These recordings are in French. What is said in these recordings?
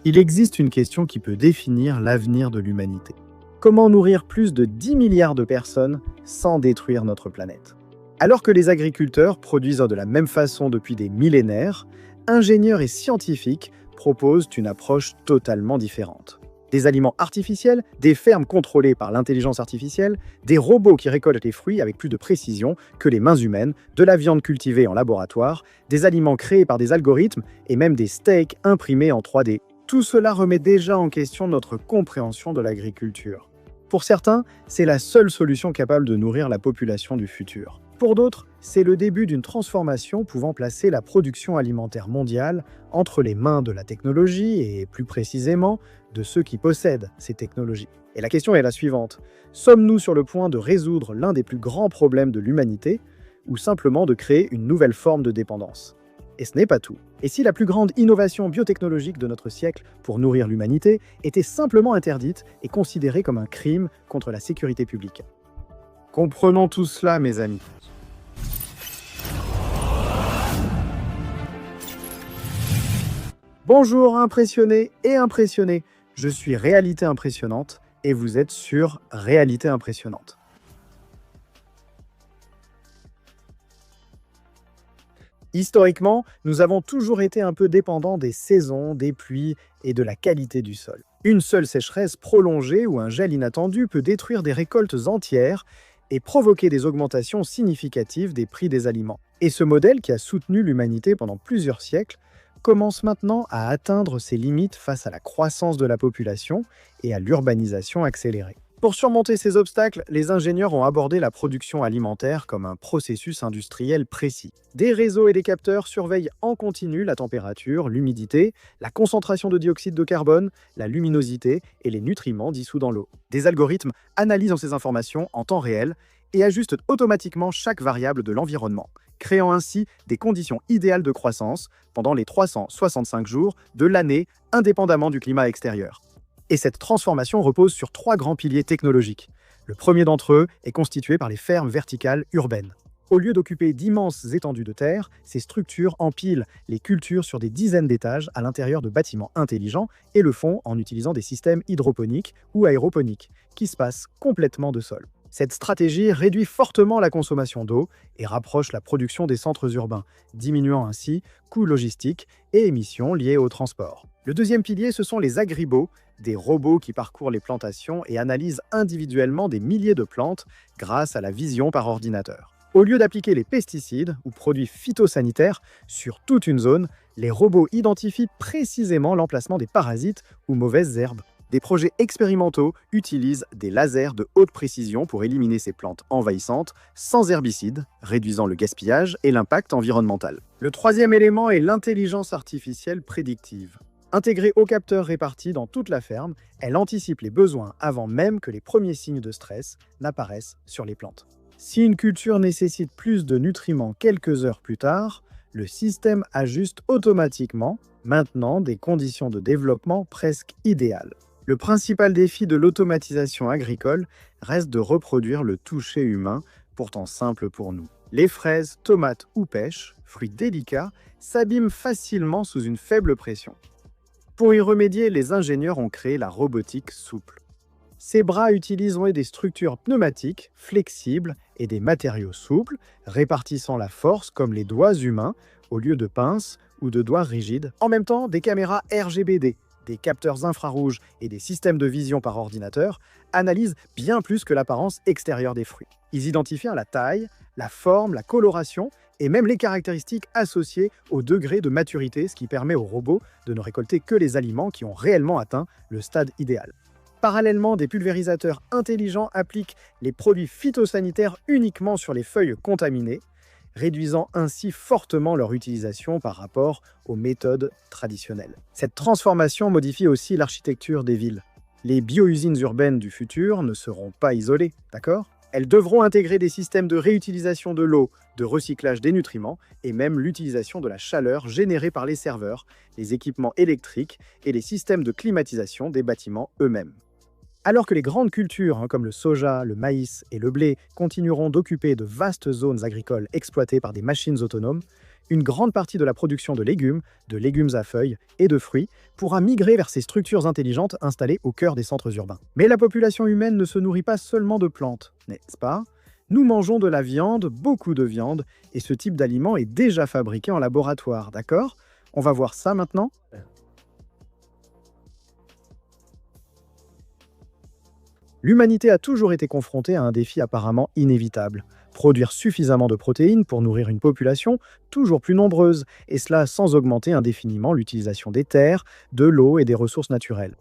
Il existe une question qui peut définir l'avenir de l'humanité. Comment nourrir plus de 10 milliards de personnes sans détruire notre planète? Alors que les agriculteurs produisent de la même façon depuis des millénaires, ingénieurs et scientifiques proposent une approche totalement différente. Des aliments artificiels, des fermes contrôlées par l'intelligence artificielle, des robots qui récoltent les fruits avec plus de précision que les mains humaines, de la viande cultivée en laboratoire, des aliments créés par des algorithmes et même des steaks imprimés en 3D. Tout cela remet déjà en question notre compréhension de l'agriculture. Pour certains, c'est la seule solution capable de nourrir la population du futur. Pour d'autres, c'est le début d'une transformation pouvant placer la production alimentaire mondiale entre les mains de la technologie et, plus précisément, de ceux qui possèdent ces technologies. Et la question est la suivante. Sommes-nous sur le point de résoudre l'un des plus grands problèmes de l'humanité ou simplement de créer une nouvelle forme de dépendance? Et ce n'est pas tout. Et si la plus grande innovation biotechnologique de notre siècle pour nourrir l'humanité était simplement interdite et considérée comme un crime contre la sécurité publique? Comprenons tout cela, mes amis. Bonjour impressionnés et impressionnés, je suis Réalité Impressionnante et vous êtes sur Réalité Impressionnante. Historiquement, nous avons toujours été un peu dépendants des saisons, des pluies et de la qualité du sol. Une seule sécheresse prolongée ou un gel inattendu peut détruire des récoltes entières et provoquer des augmentations significatives des prix des aliments. Et ce modèle qui a soutenu l'humanité pendant plusieurs siècles commence maintenant à atteindre ses limites face à la croissance de la population et à l'urbanisation accélérée. Pour surmonter ces obstacles, les ingénieurs ont abordé la production alimentaire comme un processus industriel précis. Des réseaux et des capteurs surveillent en continu la température, l'humidité, la concentration de dioxyde de carbone, la luminosité et les nutriments dissous dans l'eau. Des algorithmes analysent ces informations en temps réel et ajustent automatiquement chaque variable de l'environnement, créant ainsi des conditions idéales de croissance pendant les 365 jours de l'année, indépendamment du climat extérieur. Et cette transformation repose sur 3 grands piliers technologiques. Le premier d'entre eux est constitué par les fermes verticales urbaines. Au lieu d'occuper d'immenses étendues de terre, ces structures empilent les cultures sur des dizaines d'étages à l'intérieur de bâtiments intelligents et le font en utilisant des systèmes hydroponiques ou aéroponiques, qui se passent complètement de sol. Cette stratégie réduit fortement la consommation d'eau et rapproche la production des centres urbains, diminuant ainsi coûts logistiques et émissions liées au transport. Le deuxième pilier, ce sont les agribots, des robots qui parcourent les plantations et analysent individuellement des milliers de plantes grâce à la vision par ordinateur. Au lieu d'appliquer les pesticides ou produits phytosanitaires sur toute une zone, les robots identifient précisément l'emplacement des parasites ou mauvaises herbes. Des projets expérimentaux utilisent des lasers de haute précision pour éliminer ces plantes envahissantes sans herbicides, réduisant le gaspillage et l'impact environnemental. Le troisième élément est l'intelligence artificielle prédictive. Intégrée aux capteurs répartis dans toute la ferme, elle anticipe les besoins avant même que les premiers signes de stress n'apparaissent sur les plantes. Si une culture nécessite plus de nutriments quelques heures plus tard, le système ajuste automatiquement, maintenant des conditions de développement presque idéales. Le principal défi de l'automatisation agricole reste de reproduire le toucher humain, pourtant simple pour nous. Les fraises, tomates ou pêches, fruits délicats, s'abîment facilement sous une faible pression. Pour y remédier, les ingénieurs ont créé la robotique souple. Ces bras utilisent des structures pneumatiques, flexibles et des matériaux souples, répartissant la force comme les doigts humains au lieu de pinces ou de doigts rigides. En même temps, des caméras RGBD, des capteurs infrarouges et des systèmes de vision par ordinateur analysent bien plus que l'apparence extérieure des fruits. Ils identifient la taille, la forme, la coloration et même les caractéristiques associées au degré de maturité, ce qui permet aux robots de ne récolter que les aliments qui ont réellement atteint le stade idéal. Parallèlement, des pulvérisateurs intelligents appliquent les produits phytosanitaires uniquement sur les feuilles contaminées, réduisant ainsi fortement leur utilisation par rapport aux méthodes traditionnelles. Cette transformation modifie aussi l'architecture des villes. Les bio-usines urbaines du futur ne seront pas isolées, d'accord ? Elles devront intégrer des systèmes de réutilisation de l'eau, de recyclage des nutriments et même l'utilisation de la chaleur générée par les serveurs, les équipements électriques et les systèmes de climatisation des bâtiments eux-mêmes. Alors que les grandes cultures comme le soja, le maïs et le blé continueront d'occuper de vastes zones agricoles exploitées par des machines autonomes, Une grande partie de la production de légumes à feuilles et de fruits pourra migrer vers ces structures intelligentes installées au cœur des centres urbains. Mais la population humaine ne se nourrit pas seulement de plantes, n'est-ce pas? Nous mangeons de la viande, beaucoup de viande, et ce type d'aliment est déjà fabriqué en laboratoire, d'accord? On va voir ça maintenant. L'humanité a toujours été confrontée à un défi apparemment inévitable. Produire suffisamment de protéines pour nourrir une population toujours plus nombreuse, et cela sans augmenter indéfiniment l'utilisation des terres, de l'eau et des ressources naturelles.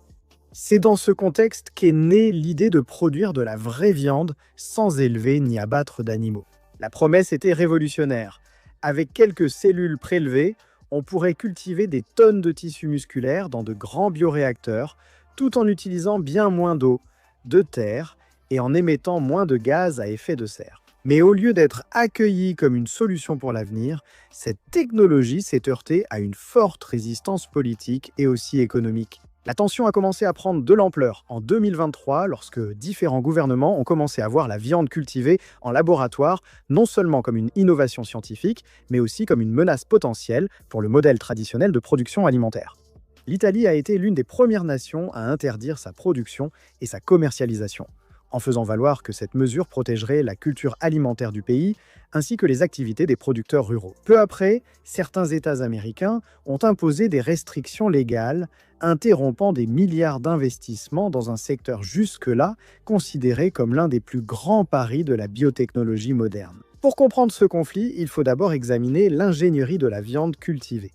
C'est dans ce contexte qu'est née l'idée de produire de la vraie viande sans élever ni abattre d'animaux. La promesse était révolutionnaire. Avec quelques cellules prélevées, on pourrait cultiver des tonnes de tissus musculaires dans de grands bioréacteurs, tout en utilisant bien moins d'eau, de terre et en émettant moins de gaz à effet de serre. Mais au lieu d'être accueillie comme une solution pour l'avenir, cette technologie s'est heurtée à une forte résistance politique et aussi économique. La tension a commencé à prendre de l'ampleur en 2023 lorsque différents gouvernements ont commencé à voir la viande cultivée en laboratoire non seulement comme une innovation scientifique, mais aussi comme une menace potentielle pour le modèle traditionnel de production alimentaire. L'Italie a été l'une des premières nations à interdire sa production et sa commercialisation, en faisant valoir que cette mesure protégerait la culture alimentaire du pays ainsi que les activités des producteurs ruraux. Peu après, certains États américains ont imposé des restrictions légales, interrompant des milliards d'investissements dans un secteur jusque-là considéré comme l'un des plus grands paris de la biotechnologie moderne. Pour comprendre ce conflit, il faut d'abord examiner l'ingénierie de la viande cultivée.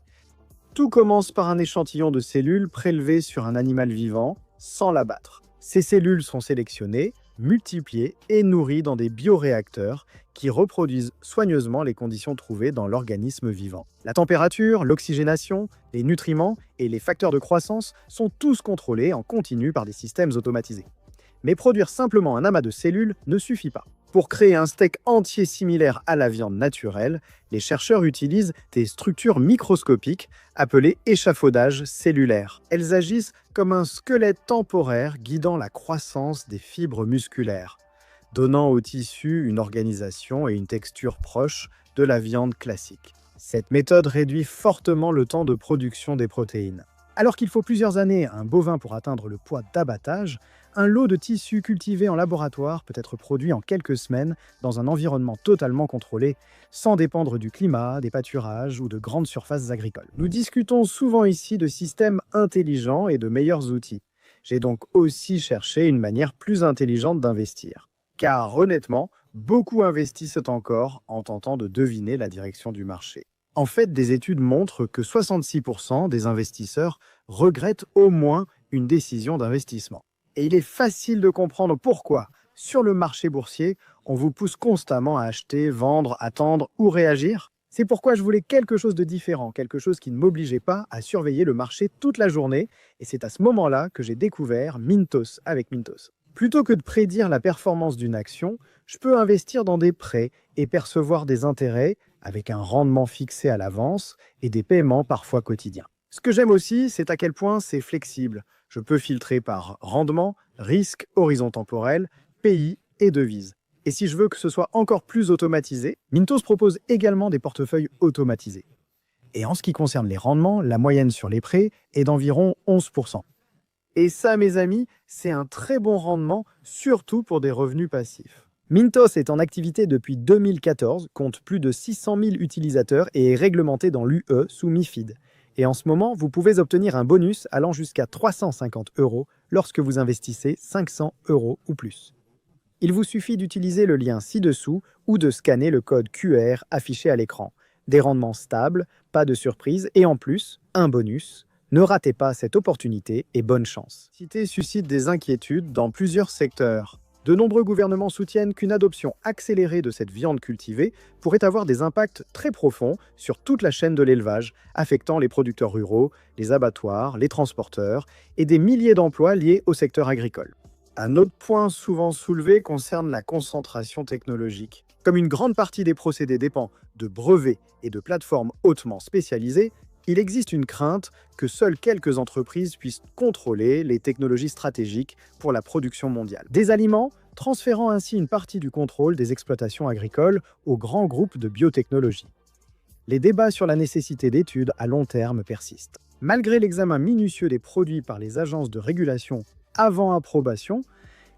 Tout commence par un échantillon de cellules prélevées sur un animal vivant, sans l'abattre. Ces cellules sont sélectionnées, multipliées et nourries dans des bioréacteurs qui reproduisent soigneusement les conditions trouvées dans l'organisme vivant. La température, l'oxygénation, les nutriments et les facteurs de croissance sont tous contrôlés en continu par des systèmes automatisés. Mais produire simplement un amas de cellules ne suffit pas. Pour créer un steak entier similaire à la viande naturelle, les chercheurs utilisent des structures microscopiques appelées échafaudages cellulaires. Elles agissent comme un squelette temporaire guidant la croissance des fibres musculaires, donnant au tissu une organisation et une texture proche de la viande classique. Cette méthode réduit fortement le temps de production des protéines. Alors qu'il faut plusieurs années à un bovin pour atteindre le poids d'abattage, un lot de tissu cultivé en laboratoire peut être produit en quelques semaines dans un environnement totalement contrôlé, sans dépendre du climat, des pâturages ou de grandes surfaces agricoles. Nous discutons souvent ici de systèmes intelligents et de meilleurs outils. J'ai donc aussi cherché une manière plus intelligente d'investir. Car honnêtement, beaucoup investissent encore en tentant de deviner la direction du marché. En fait, des études montrent que 66% des investisseurs regrettent au moins une décision d'investissement. Et il est facile de comprendre pourquoi. Sur le marché boursier, on vous pousse constamment à acheter, vendre, attendre ou réagir. C'est pourquoi je voulais quelque chose de différent, quelque chose qui ne m'obligeait pas à surveiller le marché toute la journée. Et c'est à ce moment-là que j'ai découvert Mintos avec Mintos. Plutôt que de prédire la performance d'une action, je peux investir dans des prêts et percevoir des intérêts avec un rendement fixé à l'avance et des paiements parfois quotidiens. Ce que j'aime aussi, c'est à quel point c'est flexible. Je peux filtrer par rendement, risque, horizon temporel, pays et devise. Et si je veux que ce soit encore plus automatisé, Mintos propose également des portefeuilles automatisés. Et en ce qui concerne les rendements, la moyenne sur les prêts est d'environ 11%. Et ça, mes amis, c'est un très bon rendement, surtout pour des revenus passifs. Mintos est en activité depuis 2014, compte plus de 600 000 utilisateurs et est réglementé dans l'UE sous MiFID. Et en ce moment, vous pouvez obtenir un bonus allant jusqu'à 350 € lorsque vous investissez 500 € ou plus. Il vous suffit d'utiliser le lien ci-dessous ou de scanner le code QR affiché à l'écran. Des rendements stables, pas de surprise et en plus, un bonus. Ne ratez pas cette opportunité et bonne chance. La cité suscite des inquiétudes dans plusieurs secteurs. De nombreux gouvernements soutiennent qu'une adoption accélérée de cette viande cultivée pourrait avoir des impacts très profonds sur toute la chaîne de l'élevage, affectant les producteurs ruraux, les abattoirs, les transporteurs et des milliers d'emplois liés au secteur agricole. Un autre point souvent soulevé concerne la concentration technologique. Comme une grande partie des procédés dépend de brevets et de plateformes hautement spécialisées, il existe une crainte que seules quelques entreprises puissent contrôler les technologies stratégiques pour la production mondiale des aliments, transférant ainsi une partie du contrôle des exploitations agricoles aux grands groupes de biotechnologie. Les débats sur la nécessité d'études à long terme persistent. Malgré l'examen minutieux des produits par les agences de régulation avant approbation,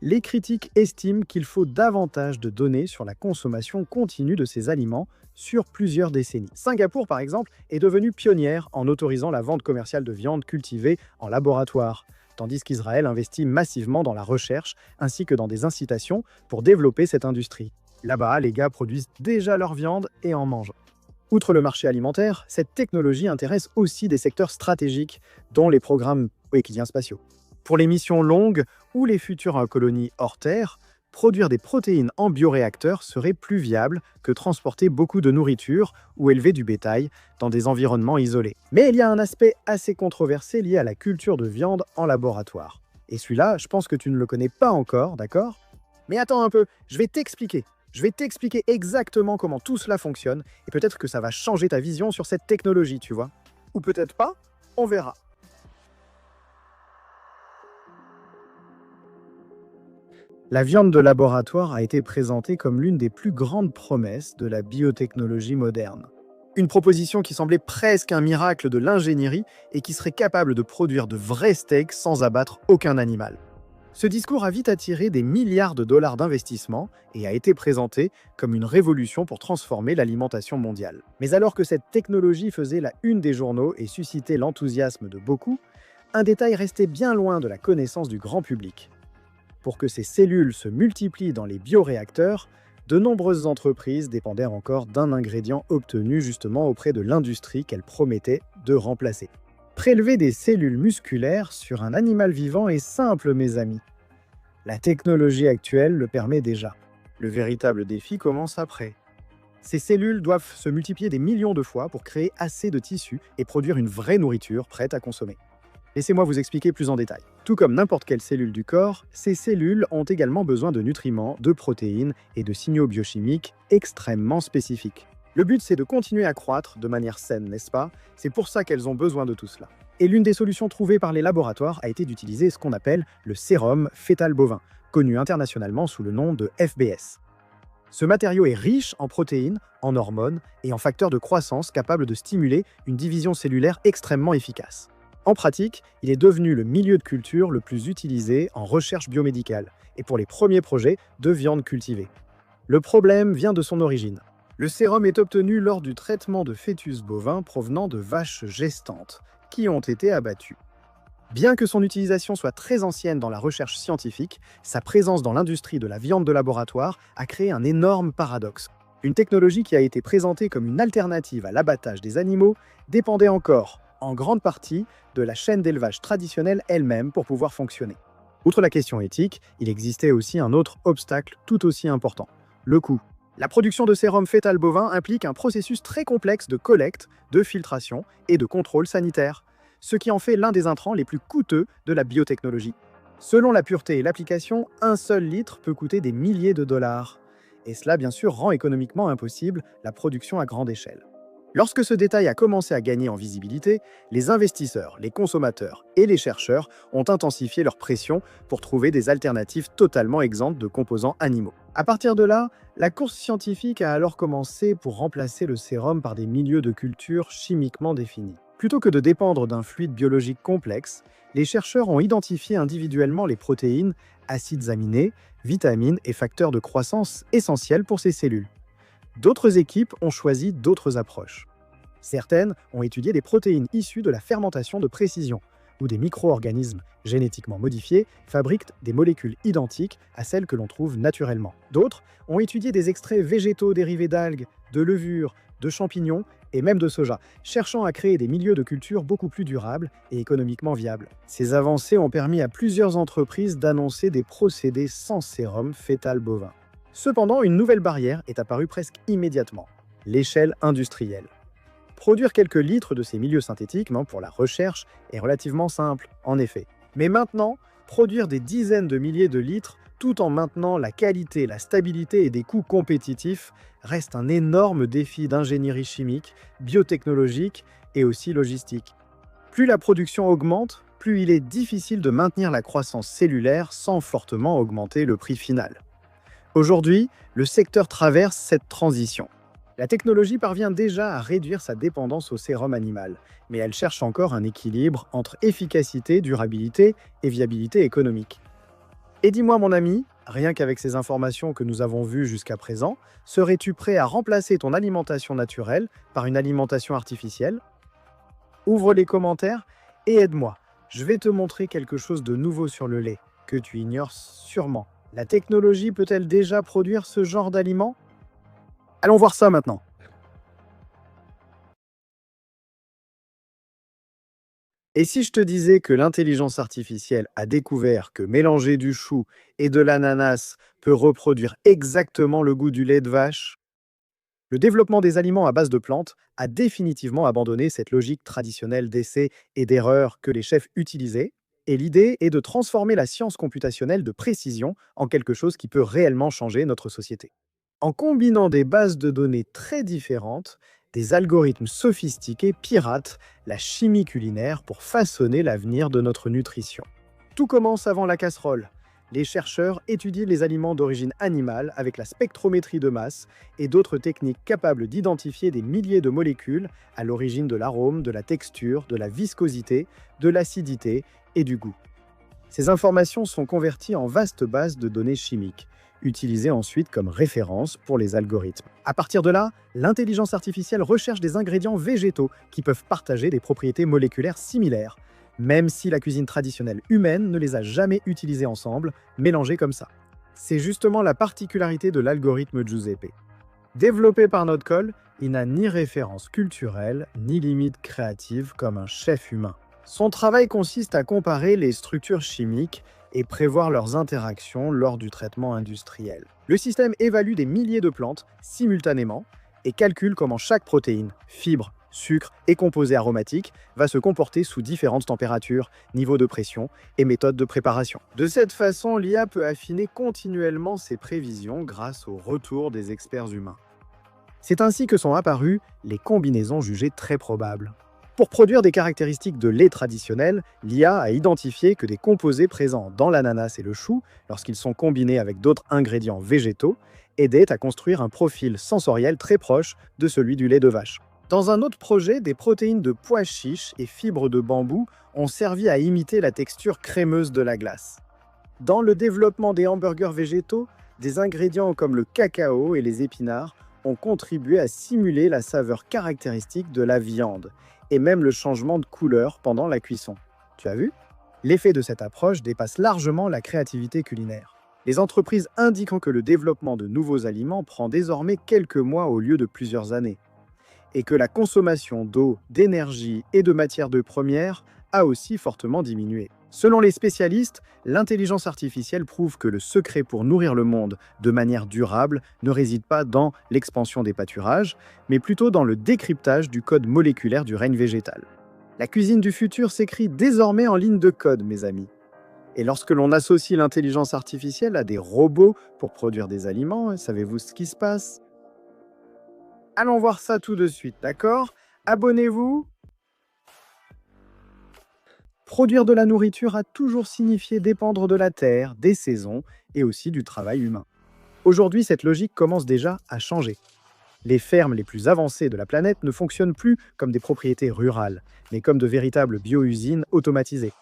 les critiques estiment qu'il faut davantage de données sur la consommation continue de ces aliments sur plusieurs décennies. Singapour, par exemple, est devenue pionnière en autorisant la vente commerciale de viande cultivée en laboratoire, tandis qu'Israël investit massivement dans la recherche ainsi que dans des incitations pour développer cette industrie. Là-bas, les gars produisent déjà leur viande et en mangent. Outre le marché alimentaire, cette technologie intéresse aussi des secteurs stratégiques, dont les programmes équiliens spatiaux. Pour les missions longues ou les futures colonies hors Terre, produire des protéines en bioréacteur serait plus viable que transporter beaucoup de nourriture ou élever du bétail dans des environnements isolés. Mais il y a un aspect assez controversé lié à la culture de viande en laboratoire. Et celui-là, je pense que tu ne le connais pas encore, d'accord? Mais attends un peu, je vais t'expliquer. Je vais t'expliquer exactement comment tout cela fonctionne et peut-être que ça va changer ta vision sur cette technologie, tu vois. Ou peut-être pas, on verra. La viande de laboratoire a été présentée comme l'une des plus grandes promesses de la biotechnologie moderne. Une proposition qui semblait presque un miracle de l'ingénierie et qui serait capable de produire de vrais steaks sans abattre aucun animal. Ce discours a vite attiré des milliards de dollars d'investissement et a été présenté comme une révolution pour transformer l'alimentation mondiale. Mais alors que cette technologie faisait la une des journaux et suscitait l'enthousiasme de beaucoup, un détail restait bien loin de la connaissance du grand public. Pour que ces cellules se multiplient dans les bioréacteurs, de nombreuses entreprises dépendaient encore d'un ingrédient obtenu justement auprès de l'industrie qu'elles promettaient de remplacer. Prélever des cellules musculaires sur un animal vivant est simple, mes amis. La technologie actuelle le permet déjà. Le véritable défi commence après. Ces cellules doivent se multiplier des millions de fois pour créer assez de tissus et produire une vraie nourriture prête à consommer. Laissez-moi vous expliquer plus en détail. Tout comme n'importe quelle cellule du corps, ces cellules ont également besoin de nutriments, de protéines et de signaux biochimiques extrêmement spécifiques. Le but, c'est de continuer à croître de manière saine, n'est-ce pas? C'est pour ça qu'elles ont besoin de tout cela. Et l'une des solutions trouvées par les laboratoires a été d'utiliser ce qu'on appelle le sérum fœtal bovin, connu internationalement sous le nom de FBS. Ce matériau est riche en protéines, en hormones et en facteurs de croissance capables de stimuler une division cellulaire extrêmement efficace. En pratique, il est devenu le milieu de culture le plus utilisé en recherche biomédicale et pour les premiers projets de viande cultivée. Le problème vient de son origine. Le sérum est obtenu lors du traitement de fœtus bovins provenant de vaches gestantes qui ont été abattues. Bien que son utilisation soit très ancienne dans la recherche scientifique, sa présence dans l'industrie de la viande de laboratoire a créé un énorme paradoxe. Une technologie qui a été présentée comme une alternative à l'abattage des animaux dépendait encore, en grande partie, de la chaîne d'élevage traditionnelle elle-même pour pouvoir fonctionner. Outre la question éthique, il existait aussi un autre obstacle tout aussi important, le coût. La production de sérum fœtal bovin implique un processus très complexe de collecte, de filtration et de contrôle sanitaire, ce qui en fait l'un des intrants les plus coûteux de la biotechnologie. Selon la pureté et l'application, un seul litre peut coûter des milliers de dollars. Et cela, bien sûr, rend économiquement impossible la production à grande échelle. Lorsque ce détail a commencé à gagner en visibilité, les investisseurs, les consommateurs et les chercheurs ont intensifié leur pression pour trouver des alternatives totalement exemptes de composants animaux. À partir de là, la course scientifique a alors commencé pour remplacer le sérum par des milieux de culture chimiquement définis. Plutôt que de dépendre d'un fluide biologique complexe, les chercheurs ont identifié individuellement les protéines, acides aminés, vitamines et facteurs de croissance essentiels pour ces cellules. D'autres équipes ont choisi d'autres approches. Certaines ont étudié des protéines issues de la fermentation de précision, où des micro-organismes génétiquement modifiés fabriquent des molécules identiques à celles que l'on trouve naturellement. D'autres ont étudié des extraits végétaux dérivés d'algues, de levures, de champignons et même de soja, cherchant à créer des milieux de culture beaucoup plus durables et économiquement viables. Ces avancées ont permis à plusieurs entreprises d'annoncer des procédés sans sérum fœtal bovin. Cependant, une nouvelle barrière est apparue presque immédiatement, l'échelle industrielle. Produire quelques litres de ces milieux synthétiques pour la recherche est relativement simple, en effet. Mais maintenant, produire des dizaines de milliers de litres tout en maintenant la qualité, la stabilité et des coûts compétitifs reste un énorme défi d'ingénierie chimique, biotechnologique et aussi logistique. Plus la production augmente, plus il est difficile de maintenir la croissance cellulaire sans fortement augmenter le prix final. Aujourd'hui, le secteur traverse cette transition. La technologie parvient déjà à réduire sa dépendance au sérum animal, mais elle cherche encore un équilibre entre efficacité, durabilité et viabilité économique. Et dis-moi mon ami, rien qu'avec ces informations que nous avons vues jusqu'à présent, serais-tu prêt à remplacer ton alimentation naturelle par une alimentation artificielle? Ouvre les commentaires et aide-moi. Je vais te montrer quelque chose de nouveau sur le lait, que tu ignores sûrement. La technologie peut-elle déjà produire ce genre d'aliments? Allons voir ça maintenant. Et si je te disais que l'intelligence artificielle a découvert que mélanger du chou et de l'ananas peut reproduire exactement le goût du lait de vache? Le développement des aliments à base de plantes a définitivement abandonné cette logique traditionnelle d'essai et d'erreur que les chefs utilisaient, et l'idée est de transformer la science computationnelle de précision en quelque chose qui peut réellement changer notre société. En combinant des bases de données très différentes, des algorithmes sophistiqués piratent la chimie culinaire pour façonner l'avenir de notre nutrition. Tout commence avant la casserole. Les chercheurs étudient les aliments d'origine animale avec la spectrométrie de masse et d'autres techniques capables d'identifier des milliers de molécules à l'origine de l'arôme, de la texture, de la viscosité, de l'acidité et du goût. Ces informations sont converties en vastes bases de données chimiques, utilisées ensuite comme référence pour les algorithmes. À partir de là, l'intelligence artificielle recherche des ingrédients végétaux qui peuvent partager des propriétés moléculaires similaires, même si la cuisine traditionnelle humaine ne les a jamais utilisés ensemble, mélangés comme ça. C'est justement la particularité de l'algorithme Giuseppe. Développé par notre col, il n'a ni référence culturelle, ni limite créative comme un chef humain. Son travail consiste à comparer les structures chimiques et prévoir leurs interactions lors du traitement industriel. Le système évalue des milliers de plantes simultanément et calcule comment chaque protéine, fibre, sucre et composé aromatique va se comporter sous différentes températures, niveaux de pression et méthodes de préparation. De cette façon, l'IA peut affiner continuellement ses prévisions grâce au retour des experts humains. C'est ainsi que sont apparues les combinaisons jugées très probables. Pour produire des caractéristiques de lait traditionnel, l'IA a identifié que des composés présents dans l'ananas et le chou, lorsqu'ils sont combinés avec d'autres ingrédients végétaux, aidaient à construire un profil sensoriel très proche de celui du lait de vache. Dans un autre projet, des protéines de pois chiches et fibres de bambou ont servi à imiter la texture crémeuse de la glace. Dans le développement des hamburgers végétaux, des ingrédients comme le cacao et les épinards ont contribué à simuler la saveur caractéristique de la viande, et même le changement de couleur pendant la cuisson. Tu as vu? L'effet de cette approche dépasse largement la créativité culinaire. Les entreprises indiquant que le développement de nouveaux aliments prend désormais quelques mois au lieu de plusieurs années, et que la consommation d'eau, d'énergie et de matières premières a aussi fortement diminué. Selon les spécialistes, l'intelligence artificielle prouve que le secret pour nourrir le monde de manière durable ne réside pas dans l'expansion des pâturages, mais plutôt dans le décryptage du code moléculaire du règne végétal. La cuisine du futur s'écrit désormais en ligne de code, mes amis. Et lorsque l'on associe l'intelligence artificielle à des robots pour produire des aliments, savez-vous ce qui se passe? Allons voir ça tout de suite, d'accord? Abonnez-vous. Produire de la nourriture a toujours signifié dépendre de la terre, des saisons et aussi du travail humain. Aujourd'hui, cette logique commence déjà à changer. Les fermes les plus avancées de la planète ne fonctionnent plus comme des propriétés rurales, mais comme de véritables bio-usines automatisées,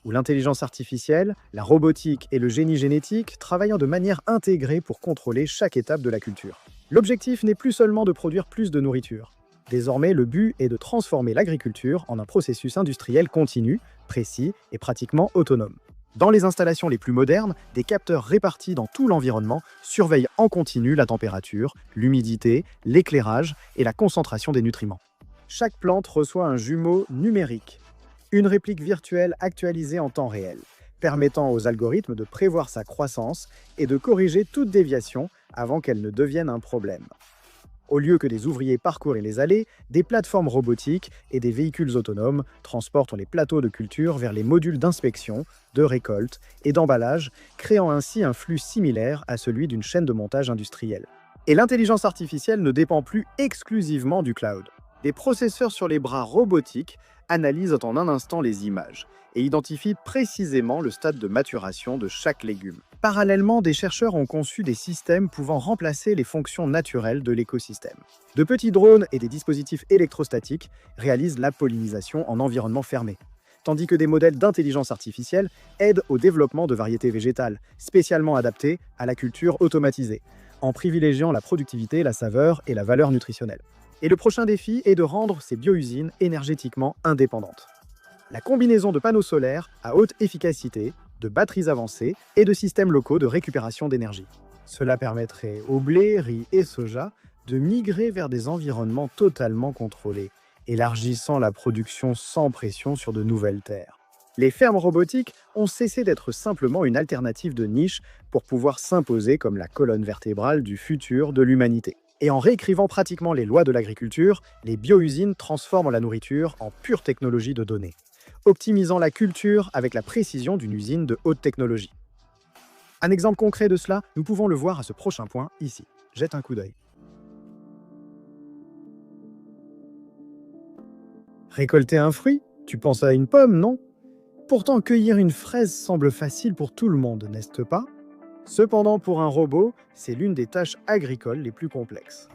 où l'intelligence artificielle, la robotique et le génie génétique travaillent de manière intégrée pour contrôler chaque étape de la culture. L'objectif n'est plus seulement de produire plus de nourriture. Désormais, le but est de transformer l'agriculture en un processus industriel continu, précis et pratiquement autonome. Dans les installations les plus modernes, des capteurs répartis dans tout l'environnement surveillent en continu la température, l'humidité, l'éclairage et la concentration des nutriments. Chaque plante reçoit un jumeau numérique, une réplique virtuelle actualisée en temps réel, permettant aux algorithmes de prévoir sa croissance et de corriger toute déviation avant qu'elle ne devienne un problème. Au lieu que des ouvriers parcourent les allées, des plateformes robotiques et des véhicules autonomes transportent les plateaux de culture vers les modules d'inspection, de récolte et d'emballage, créant ainsi un flux similaire à celui d'une chaîne de montage industrielle. Et l'intelligence artificielle ne dépend plus exclusivement du cloud. Des processeurs sur les bras robotiques analysent en un instant les images et identifient précisément le stade de maturation de chaque légume. Parallèlement, des chercheurs ont conçu des systèmes pouvant remplacer les fonctions naturelles de l'écosystème. De petits drones et des dispositifs électrostatiques réalisent la pollinisation en environnement fermé, tandis que des modèles d'intelligence artificielle aident au développement de variétés végétales, spécialement adaptées à la culture automatisée, en privilégiant la productivité, la saveur et la valeur nutritionnelle. Et le prochain défi est de rendre ces bio-usines énergétiquement indépendantes. La combinaison de panneaux solaires à haute efficacité, de batteries avancées et de systèmes locaux de récupération d'énergie. Cela permettrait au blé, riz et soja de migrer vers des environnements totalement contrôlés, élargissant la production sans pression sur de nouvelles terres. Les fermes robotiques ont cessé d'être simplement une alternative de niche pour pouvoir s'imposer comme la colonne vertébrale du futur de l'humanité. Et en réécrivant pratiquement les lois de l'agriculture, les bio-usines transforment la nourriture en pure technologie de données, optimisant la culture avec la précision d'une usine de haute technologie. Un exemple concret de cela, nous pouvons le voir à ce prochain point ici. Jette un coup d'œil. Récolter un fruit? Tu penses à une pomme, non? Pourtant, cueillir une fraise semble facile pour tout le monde, n'est-ce pas? Cependant, pour un robot, c'est l'une des tâches agricoles les plus complexes.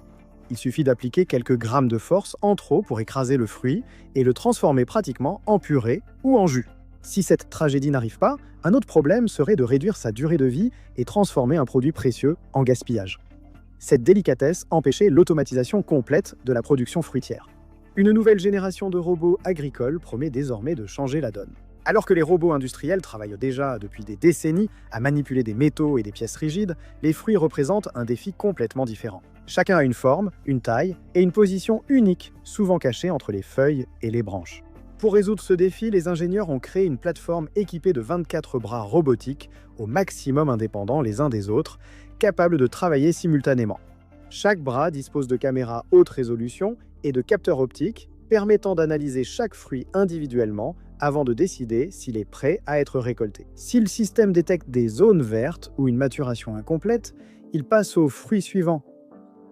Il suffit d'appliquer quelques grammes de force en trop pour écraser le fruit et le transformer pratiquement en purée ou en jus. Si cette tragédie n'arrive pas, un autre problème serait de réduire sa durée de vie et transformer un produit précieux en gaspillage. Cette délicatesse empêchait l'automatisation complète de la production fruitière. Une nouvelle génération de robots agricoles promet désormais de changer la donne. Alors que les robots industriels travaillent déjà depuis des décennies à manipuler des métaux et des pièces rigides, les fruits représentent un défi complètement différent. Chacun a une forme, une taille et une position unique, souvent cachée entre les feuilles et les branches. Pour résoudre ce défi, les ingénieurs ont créé une plateforme équipée de 24 bras robotiques, au maximum indépendants les uns des autres, capables de travailler simultanément. Chaque bras dispose de caméras haute résolution et de capteurs optiques permettant d'analyser chaque fruit individuellement avant de décider s'il est prêt à être récolté. Si le système détecte des zones vertes ou une maturation incomplète, il passe au fruit suivant.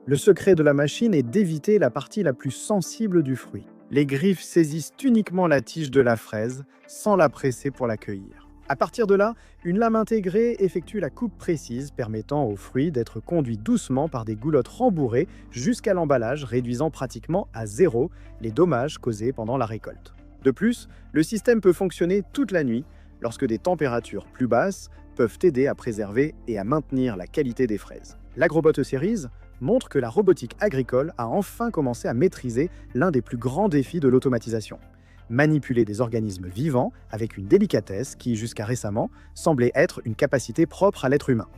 Le secret de la machine est d'éviter la partie la plus sensible du fruit. Les griffes saisissent uniquement la tige de la fraise sans la presser pour la cueillir. À partir de là, une lame intégrée effectue la coupe précise permettant au fruit d'être conduit doucement par des goulottes rembourrées jusqu'à l'emballage, réduisant pratiquement à zéro les dommages causés pendant la récolte. De plus, le système peut fonctionner toute la nuit lorsque des températures plus basses peuvent aider à préserver et à maintenir la qualité des fraises. L'Agrobot Series montre que la robotique agricole a enfin commencé à maîtriser l'un des plus grands défis de l'automatisation. Manipuler des organismes vivants avec une délicatesse qui, jusqu'à récemment, semblait être une capacité propre à l'être humain.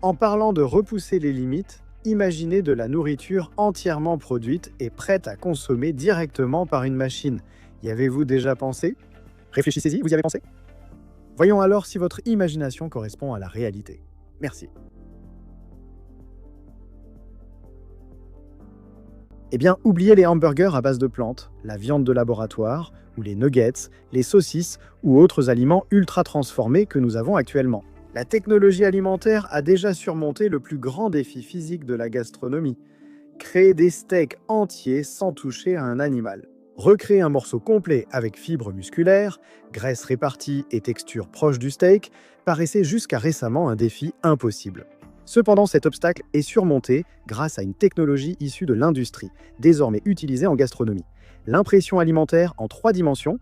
En parlant de repousser les limites, imaginez de la nourriture entièrement produite et prête à consommer directement par une machine. Y avez-vous déjà pensé? Réfléchissez-y, vous y avez pensé? Voyons alors si votre imagination correspond à la réalité. Merci. Eh bien, oubliez les hamburgers à base de plantes, la viande de laboratoire, ou les nuggets, les saucisses ou autres aliments ultra transformés que nous avons actuellement. La technologie alimentaire a déjà surmonté le plus grand défi physique de la gastronomie. Créer des steaks entiers sans toucher à un animal. Recréer un morceau complet avec fibres musculaires, graisse répartie et texture proche du steak paraissait jusqu'à récemment un défi impossible. Cependant, cet obstacle est surmonté grâce à une technologie issue de l'industrie, désormais utilisée en gastronomie. L'impression alimentaire en 3 dimensions.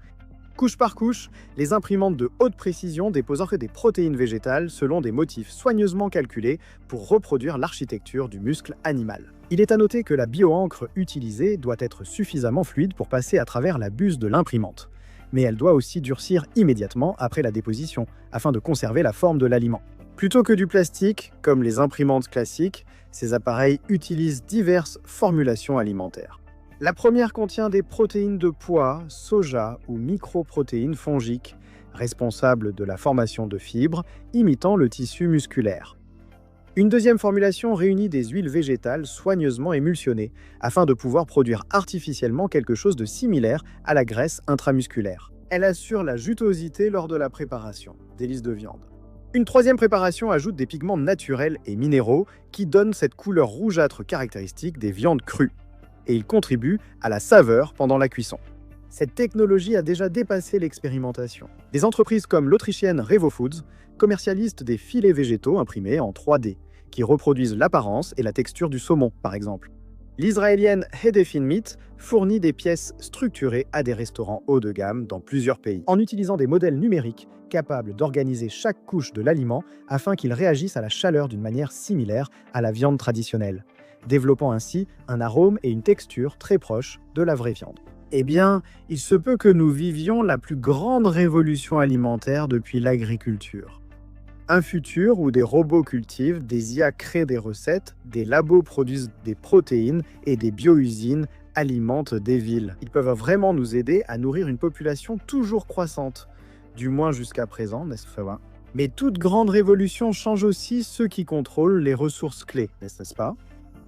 Couche par couche, les imprimantes de haute précision déposent des protéines végétales selon des motifs soigneusement calculés pour reproduire l'architecture du muscle animal. Il est à noter que la bioencre utilisée doit être suffisamment fluide pour passer à travers la buse de l'imprimante. Mais elle doit aussi durcir immédiatement après la déposition, afin de conserver la forme de l'aliment. Plutôt que du plastique, comme les imprimantes classiques, ces appareils utilisent diverses formulations alimentaires. La première contient des protéines de pois, soja ou microprotéines fongiques, responsables de la formation de fibres, imitant le tissu musculaire. Une deuxième formulation réunit des huiles végétales soigneusement émulsionnées, afin de pouvoir produire artificiellement quelque chose de similaire à la graisse intramusculaire. Elle assure la jutosité lors de la préparation, délice de viande. Une troisième préparation ajoute des pigments naturels et minéraux qui donnent cette couleur rougeâtre caractéristique des viandes crues. et il contribue à la saveur pendant la cuisson. Cette technologie a déjà dépassé l'expérimentation. Des entreprises comme l'autrichienne Revo Foods commercialisent des filets végétaux imprimés en 3D, qui reproduisent l'apparence et la texture du saumon, par exemple. L'israélienne Hedefin Meat fournit des pièces structurées à des restaurants haut de gamme dans plusieurs pays, en utilisant des modèles numériques capables d'organiser chaque couche de l'aliment afin qu'il réagisse à la chaleur d'une manière similaire à la viande traditionnelle, développant ainsi un arôme et une texture très proches de la vraie viande. Eh bien, il se peut que nous vivions la plus grande révolution alimentaire depuis l'agriculture. Un futur où des robots cultivent, des IA créent des recettes, des labos produisent des protéines et des bio-usines alimentent des villes. Ils peuvent vraiment nous aider à nourrir une population toujours croissante, du moins jusqu'à présent, n'est-ce pas? Mais toute grande révolution change aussi ceux qui contrôlent les ressources clés, n'est-ce pas?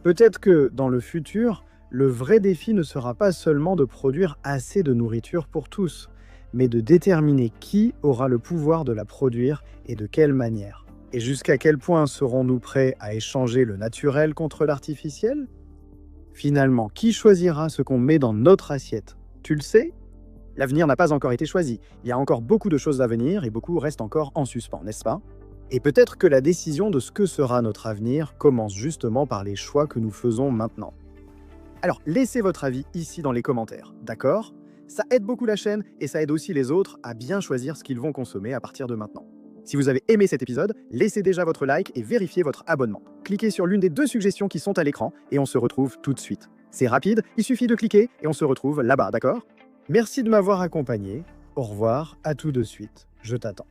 Peut-être que, dans le futur, le vrai défi ne sera pas seulement de produire assez de nourriture pour tous, mais de déterminer qui aura le pouvoir de la produire et de quelle manière. Et jusqu'à quel point serons-nous prêts à échanger le naturel contre l'artificiel? Finalement, qui choisira ce qu'on met dans notre assiette? Tu le sais? L'avenir n'a pas encore été choisi. Il y a encore beaucoup de choses à venir et beaucoup restent encore en suspens, n'est-ce pas? Et peut-être que la décision de ce que sera notre avenir commence justement par les choix que nous faisons maintenant. Alors, laissez votre avis ici dans les commentaires, d'accord? Ça aide beaucoup la chaîne et ça aide aussi les autres à bien choisir ce qu'ils vont consommer à partir de maintenant. Si vous avez aimé cet épisode, laissez déjà votre like et vérifiez votre abonnement. Cliquez sur l'une des 2 suggestions qui sont à l'écran et on se retrouve tout de suite. C'est rapide, il suffit de cliquer et on se retrouve là-bas, d'accord? Merci de m'avoir accompagné. Au revoir, à tout de suite. Je t'attends.